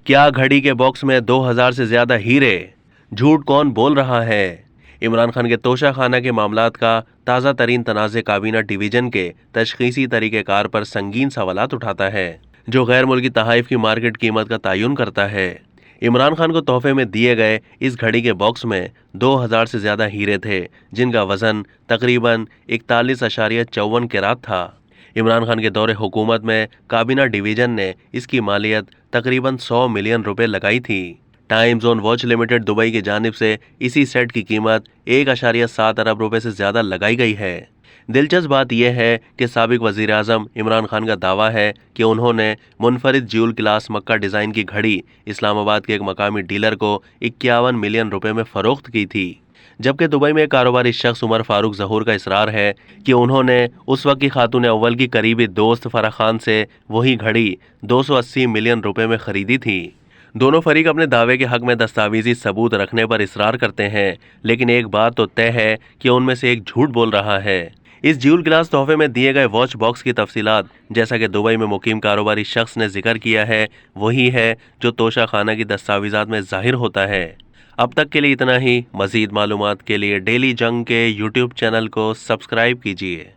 क्या घड़ी के बॉक्स में 2000 से ज्यादा हीरे? झूठ कौन बोल रहा है? इमरान खान के तोशाखाना के मामलात का ताज़ा तरीन तनाज़े काबीना डिवीजन के तशखीसी तरीक़ेकार पर संगीन सवालात उठाता है, जो गैर मुल्की तहाइफ की मार्केट कीमत का तयन करता है। इमरान खान को तोहफे में दिए गए इस घड़ी के बॉक्स में 2000 से ज्यादा हीरे थे, जिनका वजन तकरीबन 41.54 कैरात था। इमरान खान के दौरे हुकूमत में काबीना डिवीजन ने इसकी मालियत तकरीबन 100 मिलियन रुपए लगाई थी। Time zone watch limited Dubai की जानिब से इसी सेट की कीमत 1.7 अरब रुपए से ज्यादा लगाई गई है। दिलचस्प बात यह है कि साबिक वजीर आजम इमरान खान का दावा है कि उन्होंने मुनफरिद ज्यूल क्लास मक्का डिज़ाइन की घड़ी इस्लामाबाद के एक मकामी डीलर को 51 मिलियन रुपए में फरोख्त की थी, जबकि दुबई में एक कारोबारी शख्स उमर फारूक जहूर का इसरार है कि उन्होंने उस वक्त की खातून अव्वल की करीबी दोस्त फराह खान से वही घड़ी 280 मिलियन रुपए में खरीदी थी। दोनों फरीक अपने दावे के हक में दस्तावेजी सबूत रखने पर इसरार करते हैं, लेकिन एक बात तो तय है कि उनमें से एक झूठ बोल रहा है। इस ज्यूल ग्लास तोहफे में दिए गए वॉच बॉक्स की तफसीलात, जैसा कि दुबई में मुकीम कारोबारी शख्स ने जिक्र किया है, वही है जो तोशा खाना की दस्तावेजात में जाहिर होता है। अब तक के लिए इतना ही। मजीद मालूमात के लिए डेली जंग के यूट्यूब चैनल को सब्सक्राइब कीजिए।